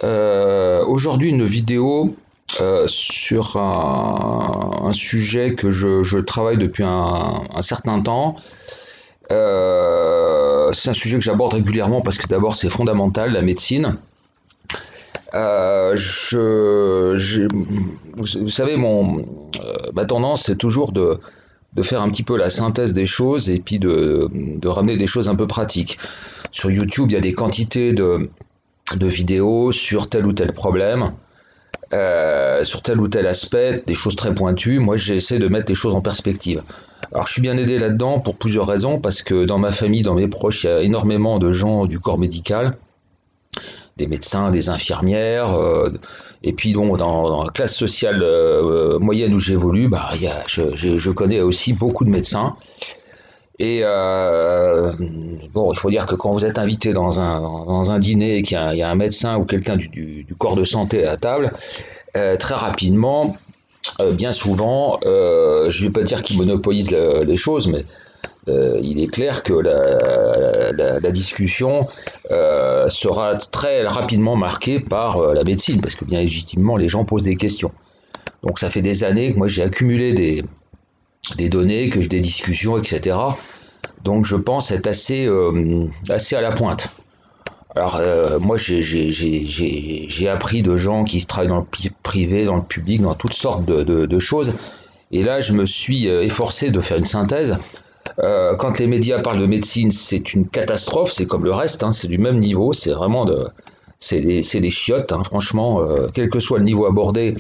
Aujourd'hui, une vidéo sur un sujet que je travaille depuis un certain temps. C'est un sujet que j'aborde régulièrement parce que d'abord c'est fondamental, la médecine. Vous savez, ma tendance c'est toujours de faire un petit peu la synthèse des choses et puis de ramener des choses un peu pratiques. Sur YouTube, il y a des quantités de vidéos sur tel ou tel problème. Sur tel ou tel aspect, des choses très pointues. Moi, j'essaie de mettre les choses en perspective. Alors, je suis bien aidé là-dedans pour plusieurs raisons, parce que dans ma famille, dans mes proches, il y a énormément de gens du corps médical, des médecins, des infirmières, et puis donc dans la classe sociale moyenne où j'évolue, bah, je connais aussi beaucoup de médecins. Et bon, il faut dire que quand vous êtes invité dans un dîner et qu'il y a un médecin ou quelqu'un du corps de santé à la table, très rapidement, bien souvent, je ne vais pas dire qu'il monopolise les choses, mais il est clair que la discussion sera très rapidement marquée par la médecine, parce que bien légitimement, les gens posent des questions. Donc ça fait des années que moi j'ai accumulé des données, que j'ai des discussions, etc. Donc je pense être assez à la pointe. Alors moi j'ai appris de gens qui travaillent dans le privé, dans le public, dans toutes sortes de choses. Et là je me suis efforcé de faire une synthèse. Quand les médias parlent de médecine, c'est une catastrophe, c'est comme le reste, hein, c'est du même niveau, c'est vraiment c'est des chiottes, hein, franchement, quel que soit le niveau abordé,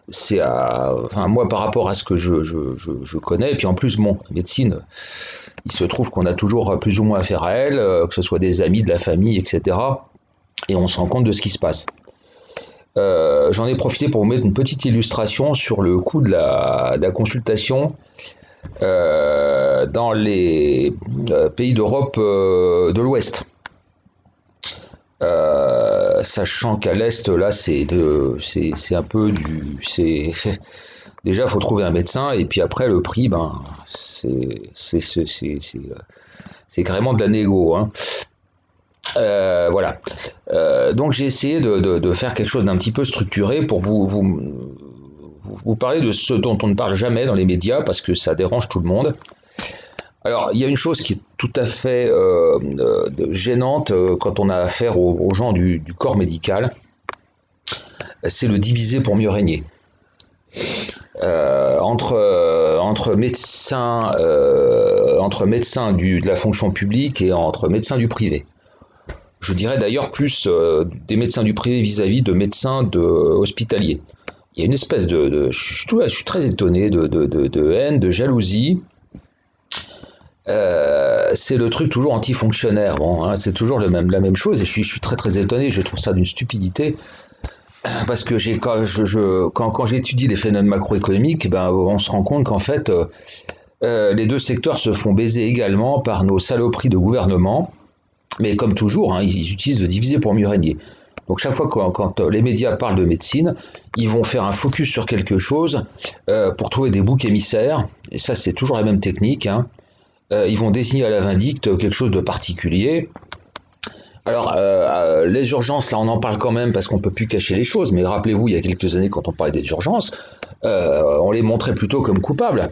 enfin moi par rapport à ce que je connais, et puis en plus bon, la médecine, il se trouve qu'on a toujours plus ou moins affaire à elle, que ce soit des amis, de la famille, etc. Et on se rend compte de ce qui se passe. J'en ai profité pour vous mettre une petite illustration sur le coût de la consultation dans les pays d'Europe de l'Ouest. Sachant qu'à l'Est, là, c'est un peu déjà, il faut trouver un médecin, et puis après, le prix, ben, c'est carrément de la négo, hein. Voilà. Donc j'ai essayé de faire quelque chose d'un petit peu structuré pour vous parler de ce dont on ne parle jamais dans les médias parce que ça dérange tout le monde. Alors il y a une chose qui est tout à fait gênante quand on a affaire aux gens du corps médical, c'est le diviser pour mieux régner. Entre médecins de la fonction publique et entre médecins du privé. Je dirais d'ailleurs plus des médecins du privé vis-à-vis de médecins hospitaliers. Il y a une espèce je suis très étonné de haine, de jalousie. C'est le truc toujours anti-fonctionnaire. Bon, hein, c'est toujours la même chose et je suis très très étonné. Je trouve ça d'une stupidité parce que quand j'étudie les phénomènes macroéconomiques, ben, on se rend compte qu'en fait, les deux secteurs se font baiser également par nos saloperies de gouvernement. Mais comme toujours, hein, ils utilisent le diviser pour mieux régner. Donc chaque fois quand les médias parlent de médecine, ils vont faire un focus sur quelque chose pour trouver des boucs émissaires. Et ça, c'est toujours la même technique, hein. Ils vont désigner à la vindicte quelque chose de particulier. Alors, les urgences, là, on en parle quand même parce qu'on ne peut plus cacher les choses. Mais rappelez-vous, il y a quelques années, quand on parlait des urgences, on les montrait plutôt comme coupables.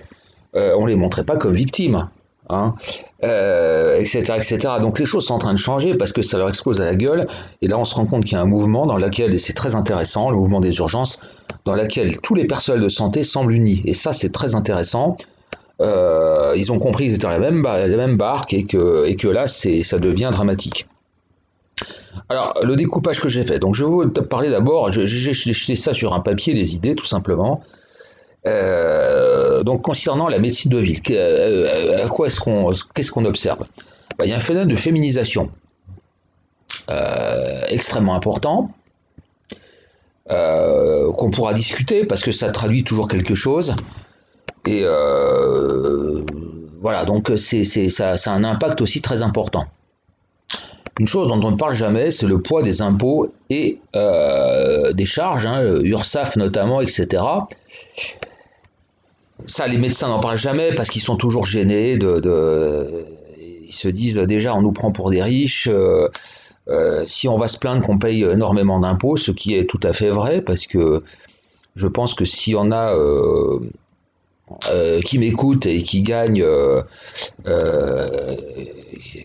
On les montrait pas comme victimes. Hein, etc., etc. Donc les choses sont en train de changer parce que ça leur explose à la gueule. Et là, on se rend compte qu'il y a un mouvement dans lequel, et c'est très intéressant, le mouvement des urgences, dans lequel tous les personnels de santé semblent unis. Et ça, c'est très intéressant. Ils ont compris qu'ils étaient dans la même barque et que là, ça devient dramatique. Alors, le découpage que j'ai fait. Donc, je vais vous parler d'abord, j'ai jeté ça sur un papier, les idées, tout simplement. Donc concernant la médecine de ville, qu'est-ce qu'on observe? Ben, il y a un phénomène de féminisation extrêmement important qu'on pourra discuter parce que ça traduit toujours quelque chose et voilà donc ça a un impact aussi très important. Une chose dont on ne parle jamais, c'est le poids des impôts et des charges, hein, URSSAF notamment, etc. Ça, les médecins n'en parlent jamais parce qu'ils sont toujours gênés ils se disent déjà on nous prend pour des riches, Si on va se plaindre qu'on paye énormément d'impôts, ce qui est tout à fait vrai, parce que je pense que s'il y en a qui m'écoutent et euh,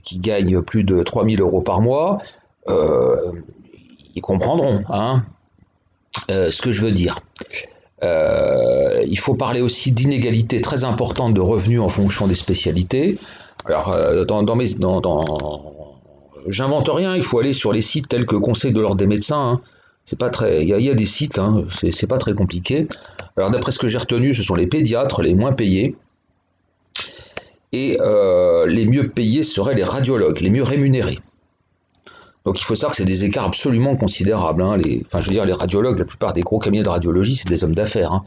qui gagnent plus de 3 000 € par mois, euh, ils comprendront hein, ce que je veux dire. Il faut parler aussi d'inégalités très importantes de revenus en fonction des spécialités. Alors, j'invente rien, il faut aller sur les sites tels que Conseil de l'ordre des médecins. Hein. C'est pas très, il y a des sites, hein, c'est pas très compliqué. Alors, d'après ce que j'ai retenu, ce sont les pédiatres les moins payés. Et les mieux payés seraient les radiologues, les mieux rémunérés. Donc il faut savoir que c'est des écarts absolument considérables. Hein. Les radiologues, la plupart des gros cabinets de radiologie, c'est des hommes d'affaires. Hein.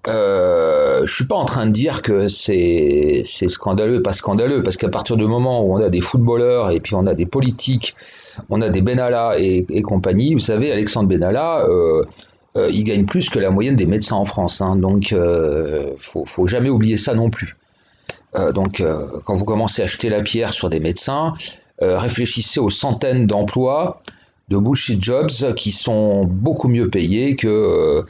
Je suis pas en train de dire que c'est scandaleux, pas scandaleux, parce qu'à partir du moment où on a des footballeurs et puis on a des politiques, on a des Benalla et compagnie, vous savez, Alexandre Benalla, il gagne plus que la moyenne des médecins en France. Hein. Donc faut jamais oublier ça non plus. Quand vous commencez à jeter la pierre sur des médecins, réfléchissez aux centaines d'emplois de bullshit jobs qui sont beaucoup mieux payés que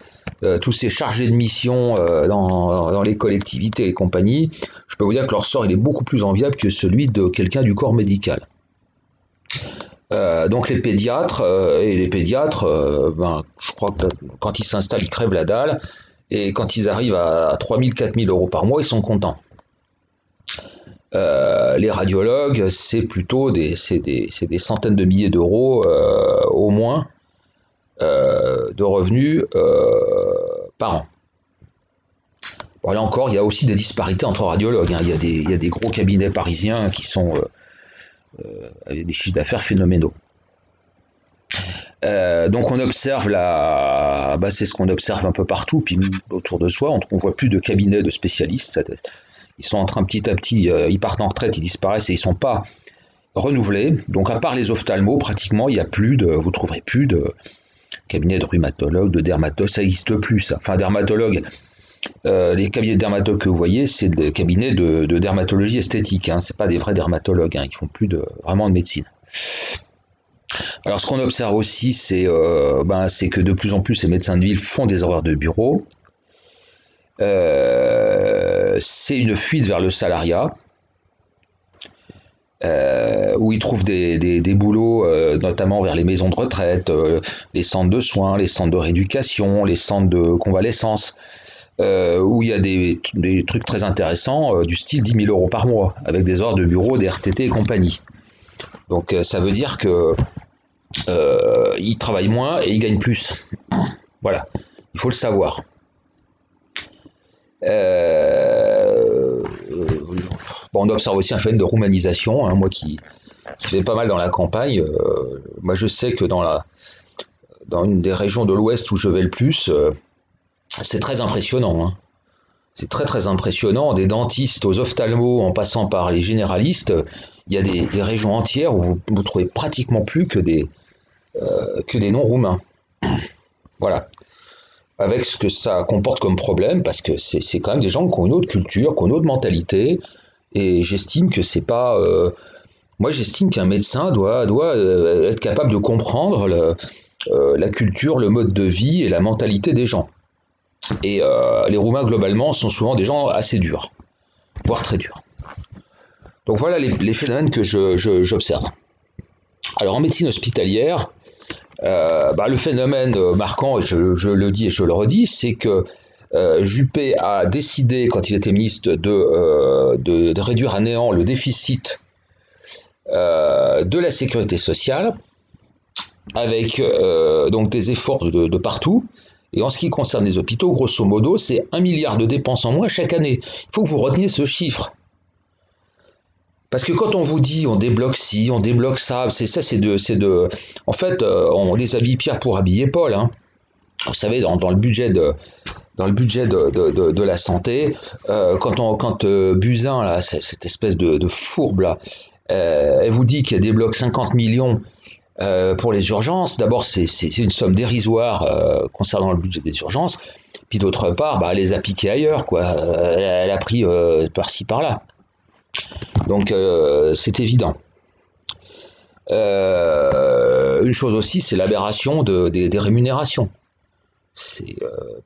tous ces chargés de mission dans les collectivités et compagnie. Je peux vous dire que leur sort il est beaucoup plus enviable que celui de quelqu'un du corps médical. Donc les pédiatres, je crois que quand ils s'installent, ils crèvent la dalle, et quand ils arrivent à 3 000, 4 000 € par mois, ils sont contents. Les radiologues, c'est plutôt des centaines de milliers d'euros au moins de revenus par an. Bon, là encore, il y a aussi des disparités entre radiologues. Hein. Il y a des gros cabinets parisiens qui sont avec des chiffres d'affaires phénoménaux. Donc on observe c'est ce qu'on observe un peu partout, puis autour de soi, on voit plus de cabinets de spécialistes. Ils sont en train petit à petit, ils partent en retraite, ils disparaissent et ils sont pas renouvelés. Donc à part les ophtalmos, pratiquement vous trouverez plus de cabinets de rhumatologues, de dermatologues, ça n'existe plus ça. Enfin dermatologues, les cabinets de dermatologues que vous voyez, c'est des cabinets de dermatologie esthétique. Hein. C'est pas des vrais dermatologues, hein. Ils font plus vraiment de médecine. Alors ce qu'on observe aussi, c'est que de plus en plus ces médecins de ville font des horaires de bureau. C'est une fuite vers le salariat, où ils trouvent des boulots, notamment vers les maisons de retraite, les centres de soins, les centres de rééducation, les centres de convalescence, où il y a des trucs très intéressants, du style 10 000 € par mois, avec des horaires de bureau, des RTT et compagnie. Donc ça veut dire que ils travaillent moins et ils gagnent plus. Voilà, il faut le savoir. On observe aussi un phénomène de roumanisation, hein, moi qui fait pas mal dans la campagne. Moi je sais que dans une des régions de l'Ouest où je vais le plus, c'est très impressionnant. Hein. C'est très très impressionnant, des dentistes aux ophtalmos en passant par les généralistes, il y a des régions entières où vous trouvez pratiquement plus que des non-roumains. Voilà. Avec ce que ça comporte comme problème, parce que c'est quand même des gens qui ont une autre culture, qui ont une autre mentalité, et j'estime que c'est pas... moi j'estime qu'un médecin doit être capable de comprendre la culture, le mode de vie et la mentalité des gens. Et les Roumains globalement sont souvent des gens assez durs, voire très durs. Donc voilà les phénomènes que j'observe. Alors en médecine hospitalière, le phénomène marquant, et je le dis et je le redis, c'est que Juppé a décidé, quand il était ministre, de réduire à néant le déficit de la sécurité sociale, avec donc des efforts de partout. Et en ce qui concerne les hôpitaux, grosso modo, c'est 1 milliard de dépenses en moins chaque année. Il faut que vous reteniez ce chiffre. Parce que quand on vous dit on débloque ci, on débloque ça, en fait, on déshabille Pierre pour habiller Paul. Hein. Vous savez, dans le budget de la santé, quand Buzyn, là, cette espèce de fourbe là, elle vous dit qu'elle débloque 50 millions pour les urgences. D'abord, c'est une somme dérisoire concernant le budget des urgences. Puis d'autre part, elle les a piqués ailleurs, quoi. Elle a pris par-ci par-là. Donc c'est évident. Une chose aussi, c'est l'aberration des rémunérations.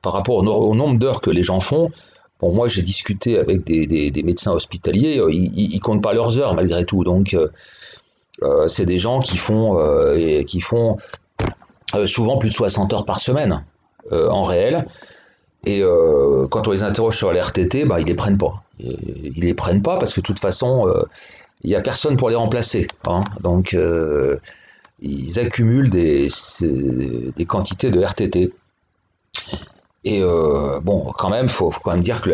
Par rapport au nombre d'heures que les gens font. Bon, moi, j'ai discuté avec des médecins hospitaliers, ils comptent pas leurs heures malgré tout. Donc, c'est des gens qui font souvent plus de 60 heures par semaine en réel. Et quand on les interroge sur les RTT, bah, ils les prennent pas. Ils les prennent pas parce que de toute façon, il n'y a personne pour les remplacer. Hein. Donc, ils accumulent des quantités de RTT. Et bon, quand même, faut quand même dire que,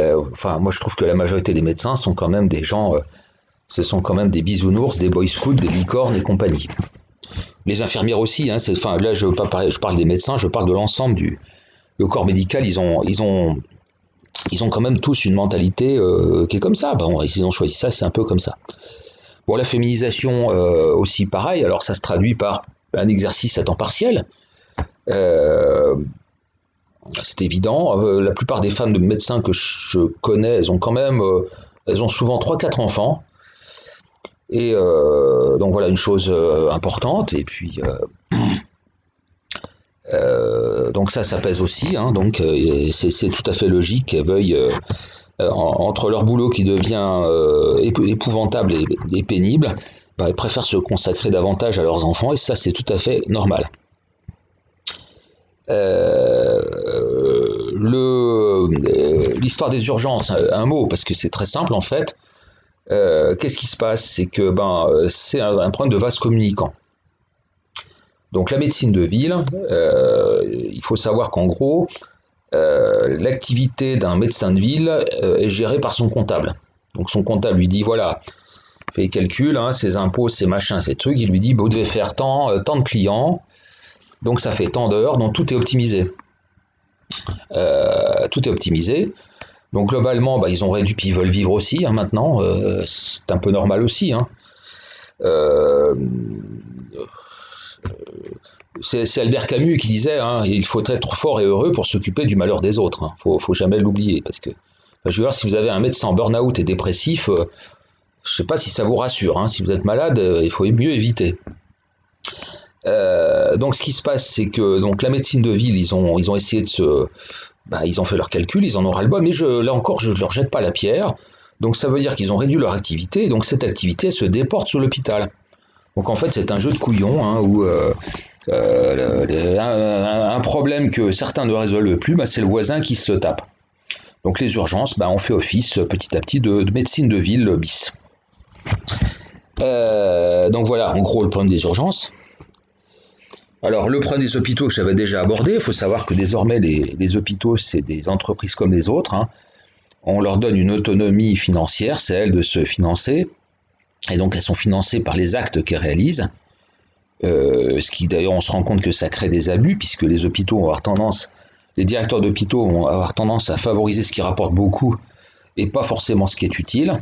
moi, je trouve que la majorité des médecins sont quand même des gens, ce sont quand même des bisounours, des boy scouts, des licornes et compagnie. Les infirmières aussi, hein, là, je parle des médecins, je parle de l'ensemble le corps médical. Ils ont quand même tous une mentalité qui est comme ça. Bon, ils ont choisi ça, c'est un peu comme ça. Bon, la féminisation aussi, pareil. Alors, ça se traduit par un exercice à temps partiel. Euh, c'est évident. La plupart des femmes de médecins que je connais, elles ont souvent 3-4 enfants. Et donc voilà une chose importante. Et puis donc ça pèse aussi. Hein, donc c'est tout à fait logique qu'elles veuillent entre leur boulot qui devient épouvantable et pénible, bah, elles préfèrent se consacrer davantage à leurs enfants et ça c'est tout à fait normal. L'histoire des urgences, un mot parce que c'est très simple en fait. Qu'est-ce qui se passe? C'est que c'est un problème de vase communicant. Donc la médecine de ville, il faut savoir qu'en gros, l'activité d'un médecin de ville est gérée par son comptable. Donc son comptable lui dit voilà, fait les calculs, hein, ses impôts, ses machins, ses trucs, il lui dit vous devez faire tant de clients, donc ça fait tant d'heures, donc tout est optimisé. Tout est optimisé. Donc globalement, ils ont réduit, puis ils veulent vivre aussi hein, maintenant, c'est un peu normal aussi. Hein. Euh, c'est Albert Camus qui disait hein, il faut être fort et heureux pour s'occuper du malheur des autres. Hein. Faut jamais l'oublier parce que je veux dire si vous avez un médecin en burn-out et dépressif, je sais pas si ça vous rassure. Hein. Si vous êtes malade, il faut mieux éviter. Donc ce qui se passe, c'est que donc la médecine de ville, ils ont essayé ils ont fait leurs calculs, ils en ont ras-le-bol, mais là encore, je ne leur jette pas la pierre. Donc ça veut dire qu'ils ont réduit leur activité, et donc cette activité se déporte sur l'hôpital. Donc en fait, c'est un jeu de couillons hein, où un problème que certains ne résolvent plus, c'est le voisin qui se tape. Donc les urgences, on fait office petit à petit de médecine de ville bis. Donc voilà, en gros, le problème des urgences. Alors le problème des hôpitaux que j'avais déjà abordé, il faut savoir que désormais les hôpitaux, c'est des entreprises comme les autres. Hein. On leur donne une autonomie financière, c'est à elles de se financer. Et donc elles sont financées par les actes qu'elles réalisent. Ce qui d'ailleurs on se rend compte que ça crée des abus puisque les directeurs d'hôpitaux vont avoir tendance à favoriser ce qui rapporte beaucoup et pas forcément ce qui est utile.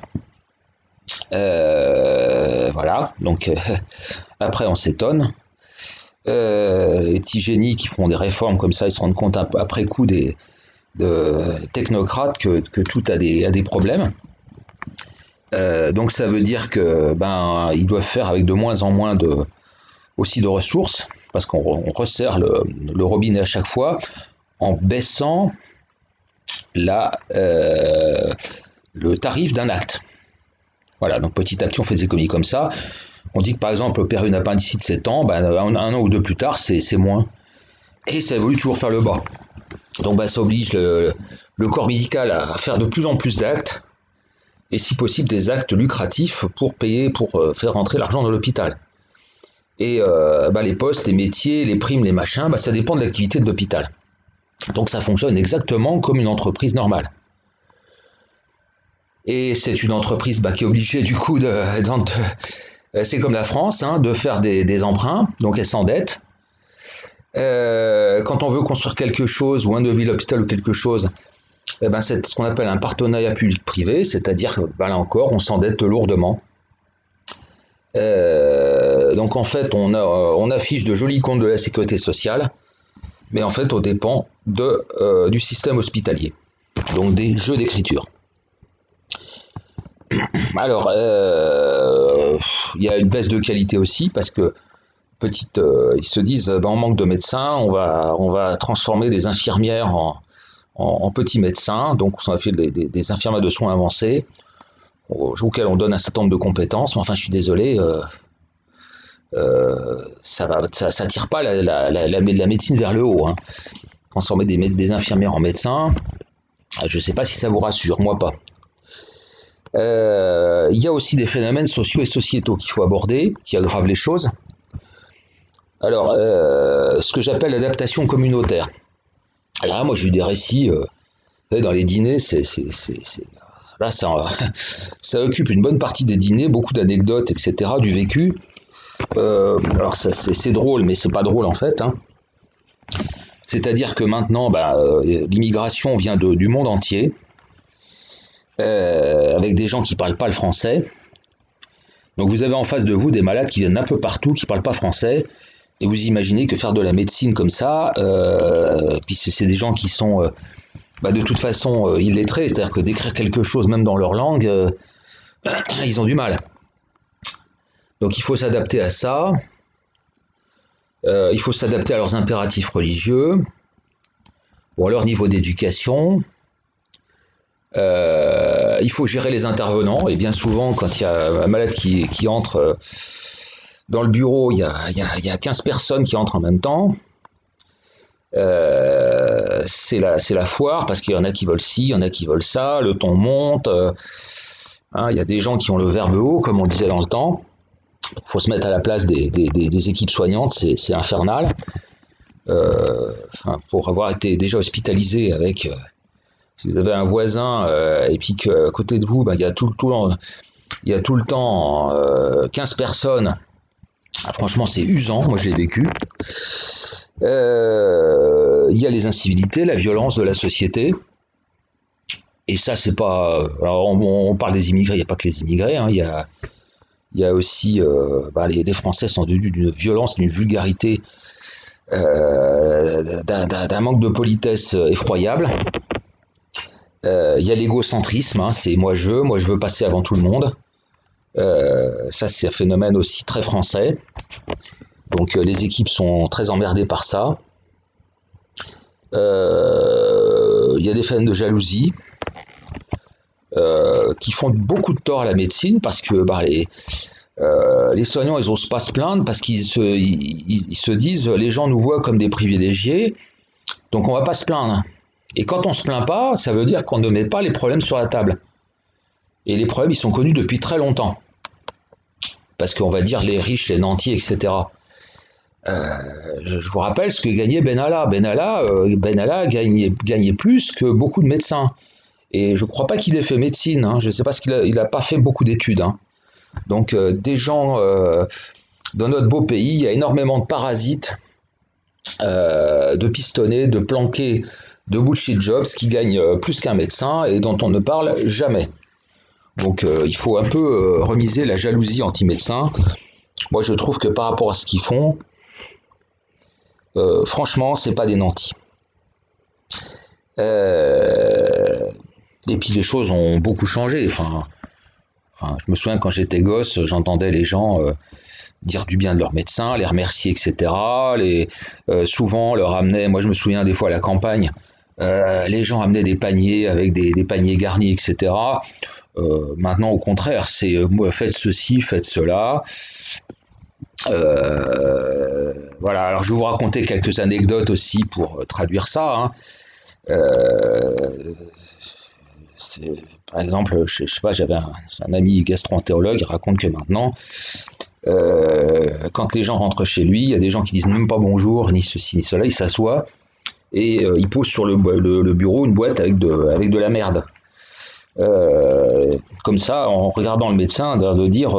Voilà, donc après on s'étonne. Les petits génies qui font des réformes comme ça, ils se rendent compte après coup de technocrates que tout a des problèmes. Donc ça veut dire que ils doivent faire avec de moins en moins aussi de ressources, parce qu'on resserre le robinet à chaque fois en baissant le tarif d'un acte. Voilà, donc petit à petit on fait des économies comme ça. On dit que par exemple opérer une appendicite 7 ans, un an ou deux plus tard c'est moins. Et ça évolue toujours vers le bas. Donc ça oblige le corps médical à faire de plus en plus d'actes, et si possible des actes lucratifs pour faire rentrer l'argent dans l'hôpital. Et les postes, les métiers, les primes, les machins, ça dépend de l'activité de l'hôpital. Donc ça fonctionne exactement comme une entreprise normale. Et c'est une entreprise qui est obligée du coup c'est comme la France, hein, de faire des emprunts, donc elle s'endette. Quand on veut construire quelque chose, ou un devis d'hôpital ou quelque chose, c'est ce qu'on appelle un partenariat public-privé, c'est-à-dire que là encore, on s'endette lourdement. Donc en fait, on affiche de jolis comptes de la sécurité sociale, mais en fait, on dépend du système hospitalier, donc des jeux d'écriture. Alors, il y a une baisse de qualité aussi parce que ils se disent on manque de médecins, on va transformer des infirmières en petits médecins, donc on a fait des infirmières de soins avancés auxquelles on donne un certain nombre de compétences. Mais enfin, je suis désolé, ça tire pas la médecine vers le haut. Hein. Transformer des infirmières en médecins, je ne sais pas si ça vous rassure, moi pas. Il y a aussi des phénomènes sociaux et sociétaux qu'il faut aborder, qui aggravent les choses. Alors, ce que j'appelle l'adaptation communautaire. Alors là, moi, j'ai eu des récits dans les dîners, là, ça occupe une bonne partie des dîners, beaucoup d'anecdotes, etc., du vécu. Alors, c'est drôle, mais c'est pas drôle en fait. Hein. C'est-à-dire que maintenant, l'immigration vient du monde entier, avec des gens qui ne parlent pas le français. Donc, vous avez en face de vous des malades qui viennent d'un peu partout, qui ne parlent pas français. Et vous imaginez que faire de la médecine comme ça, puis c'est des gens qui sont de toute façon illettrés, c'est-à-dire que d'écrire quelque chose même dans leur langue, ils ont du mal. Donc il faut s'adapter à ça, il faut s'adapter à leurs impératifs religieux, ou à leur niveau d'éducation. Il faut gérer les intervenants, et bien souvent quand il y a un malade qui entre... dans le bureau, il y a 15 personnes qui entrent en même temps. C'est la foire, parce qu'il y en a qui veulent ci, il y en a qui veulent ça, le ton monte. Il y a des gens qui ont le verbe haut, comme on disait dans le temps. Il faut se mettre à la place des équipes soignantes, c'est infernal. Pour avoir été déjà hospitalisé avec... si vous avez un voisin, et puis qu'à côté de vous, il y a tout le temps 15 personnes. Franchement, c'est usant, moi je l'ai vécu. Il y a les incivilités, la violence de la société. Et ça, c'est pas... Alors, on parle des immigrés, il n'y a pas que les immigrés. Hein, il y a aussi... les Français sont d'une violence, d'une vulgarité, d'un manque de politesse effroyable. Il y a l'égocentrisme, hein, c'est moi je veux passer avant tout le monde. Ça, c'est un phénomène aussi très français. Donc, les équipes sont très emmerdées par ça. Il y a des phénomènes de jalousie qui font beaucoup de tort à la médecine parce que les soignants, ils n'osent pas se plaindre parce qu'ils se disent les gens nous voient comme des privilégiés, donc on ne va pas se plaindre. Et quand on ne se plaint pas, ça veut dire qu'on ne met pas les problèmes sur la table. Et les problèmes, ils sont connus depuis très longtemps. Parce qu'on va dire les riches, les nantis, etc. Je vous rappelle ce que gagnait Benalla. Benalla gagnait plus que beaucoup de médecins. Et je ne crois pas qu'il ait fait médecine. Hein. Je ne sais pas qu'il n'a pas fait beaucoup d'études. Hein. Donc des gens dans notre beau pays, il y a énormément de parasites, de pistonnés, de planqués, de bullshit jobs qui gagnent plus qu'un médecin et dont on ne parle jamais. Donc il faut un peu remiser la jalousie anti-médecin. Moi je trouve que par rapport à ce qu'ils font, franchement c'est pas des nantis. Et puis les choses ont beaucoup changé. Enfin, je me souviens quand j'étais gosse, j'entendais les gens dire du bien de leur médecin, les remercier, etc. Souvent leur amenaient, moi je me souviens des fois à la campagne, les gens amenaient des paniers avec des paniers garnis, etc. Maintenant, au contraire, c'est faites ceci, faites cela. Voilà, alors je vais vous raconter quelques anecdotes aussi pour traduire ça. Hein. Par exemple, je sais pas, j'avais un ami gastro-entérologue, il raconte que maintenant, quand les gens rentrent chez lui, il y a des gens qui disent même pas bonjour, ni ceci, ni cela, ils s'assoient et ils posent sur le bureau une boîte avec de la merde. Comme ça, en regardant le médecin, de dire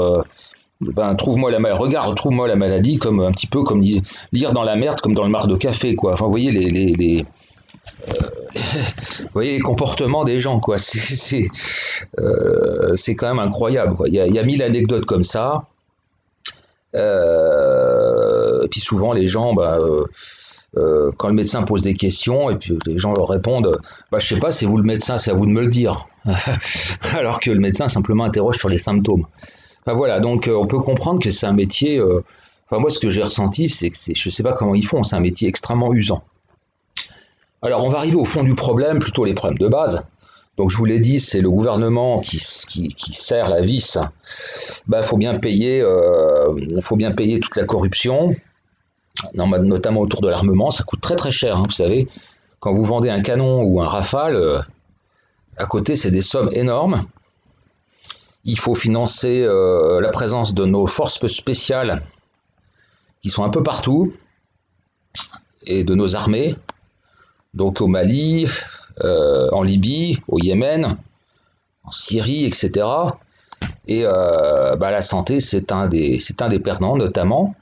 trouve-moi la maladie, comme un petit peu comme lire dans la merde, comme dans le marc de café, quoi. Enfin, vous voyez vous voyez les comportements des gens, quoi. C'est quand même incroyable, quoi. Il y a 1000 anecdotes comme ça. Et puis souvent les gens, quand le médecin pose des questions, et puis les gens leur répondent, je sais pas, c'est vous le médecin, c'est à vous de me le dire. Alors que le médecin simplement interroge sur les symptômes. Enfin voilà, donc on peut comprendre que c'est un métier. Enfin moi, ce que j'ai ressenti, c'est que je sais pas comment ils font, c'est un métier extrêmement usant. Alors on va arriver au fond du problème, plutôt les problèmes de base. Donc je vous l'ai dit, c'est le gouvernement qui serre la vis. Bah faut bien payer toute la corruption, notamment autour de l'armement. Ça coûte très très cher, hein, vous savez. Quand vous vendez un canon ou un Rafale, à côté c'est des sommes énormes. Il faut financer la présence de nos forces spéciales qui sont un peu partout et de nos armées. Donc au Mali, en Libye, au Yémen, en Syrie, etc. Et la santé, c'est un des perdants notamment.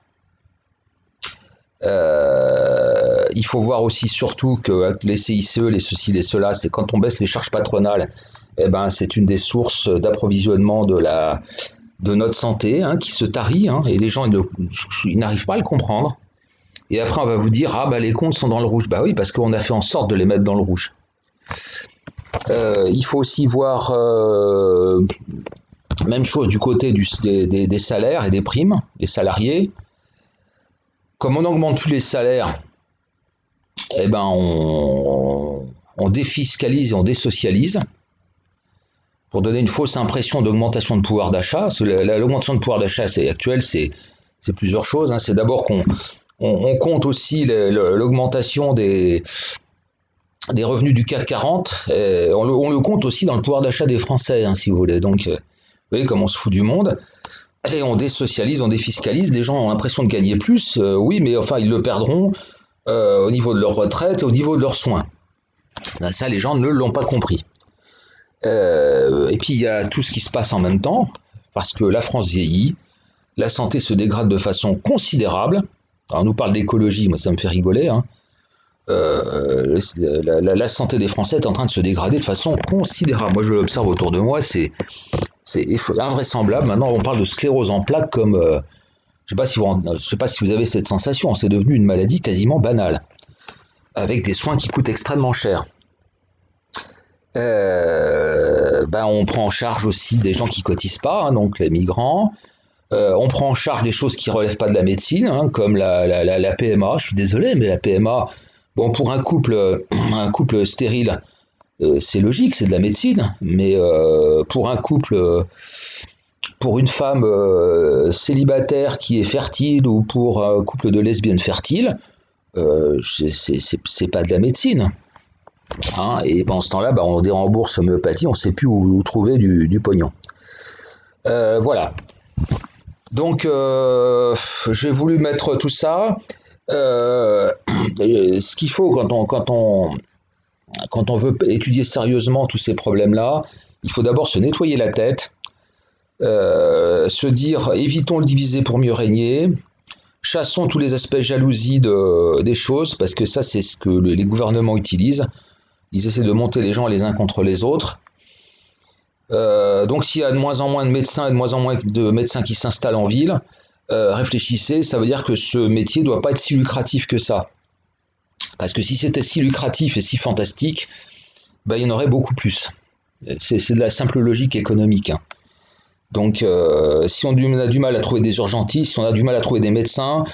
Il faut voir aussi surtout que les CICE, les ceci, les cela, c'est quand on baisse les charges patronales, eh ben, c'est une des sources d'approvisionnement de notre santé, hein, qui se tarit, hein, et les gens ils n'arrivent pas à le comprendre. Et après on va vous dire ah bah les comptes sont dans le rouge. Bah oui, parce qu'on a fait en sorte de les mettre dans le rouge. Il faut aussi voir même chose du côté des salaires et des primes, des salariés. Comme on n'augmente plus les salaires, eh ben on défiscalise et on désocialise pour donner une fausse impression d'augmentation de pouvoir d'achat. L'augmentation de pouvoir d'achat actuelle, c'est plusieurs choses, hein. C'est d'abord qu'on compte aussi l'augmentation des revenus du CAC 40. On le compte aussi dans le pouvoir d'achat des Français, hein, si vous voulez. Donc, vous voyez comme on se fout du monde. Et on désocialise, on défiscalise. Les gens ont l'impression de gagner plus. Oui, mais enfin, ils le perdront au niveau de leur retraite et au niveau de leurs soins. Ça, les gens ne l'ont pas compris. Et puis, il y a tout ce qui se passe en même temps, parce que la France vieillit, la santé se dégrade de façon considérable. Alors, on nous parle d'écologie, moi ça me fait rigoler, hein. La santé des Français est en train de se dégrader de façon considérable. Moi, je l'observe autour de moi, c'est invraisemblable. Maintenant, on parle de sclérose en plaques comme, je ne sais pas si vous avez cette sensation, c'est devenu une maladie quasiment banale, avec des soins qui coûtent extrêmement cher. On prend en charge aussi des gens qui cotisent pas, hein, donc les migrants. On prend en charge des choses qui relèvent pas de la médecine, hein, comme la PMA. Je suis désolé, mais la PMA, bon, pour un couple stérile, c'est logique, c'est de la médecine, mais pour un couple, pour une femme célibataire qui est fertile ou pour un couple de lesbiennes fertiles, c'est pas de la médecine. Hein, et pendant ce temps-là, on dérembourse l'homéopathie, on ne sait plus où trouver du pognon. Voilà. Donc, j'ai voulu mettre tout ça. Ce qu'il faut quand on veut étudier sérieusement tous ces problèmes-là, il faut d'abord se nettoyer la tête, se dire évitons le diviser pour mieux régner, chassons tous les aspects jalousie des choses, parce que ça c'est ce que les gouvernements utilisent. Ils essaient de monter les gens les uns contre les autres. Donc s'il y a de moins en moins de médecins et de moins en moins de médecins qui s'installent en ville, réfléchissez, ça veut dire que ce métier ne doit pas être si lucratif que ça. Parce que si c'était si lucratif et si fantastique, il y en aurait beaucoup plus. C'est de la simple logique économique, hein. Donc si on a du mal à trouver des urgentistes, si on a du mal à trouver des médecins,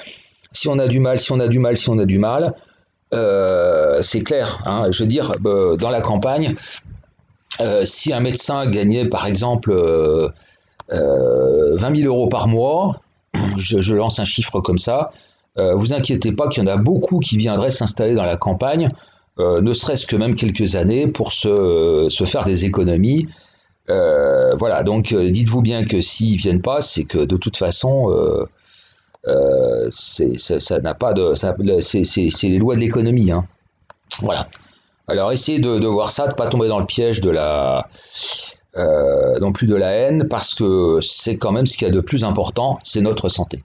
si on a du mal, c'est clair, hein. Je veux dire, dans la campagne, si un médecin gagnait par exemple 20 000 euros par mois, je lance un chiffre comme ça, vous inquiétez pas qu'il y en a beaucoup qui viendraient s'installer dans la campagne, ne serait-ce que même quelques années pour se faire des économies. Voilà, donc dites-vous bien que s'ils viennent pas, c'est que de toute façon, ça n'a pas de, c'est les lois de l'économie, hein. Voilà. Alors essayez de voir ça, de ne pas tomber dans le piège de non plus de la haine, parce que c'est quand même ce qu'il y a de plus important, c'est notre santé.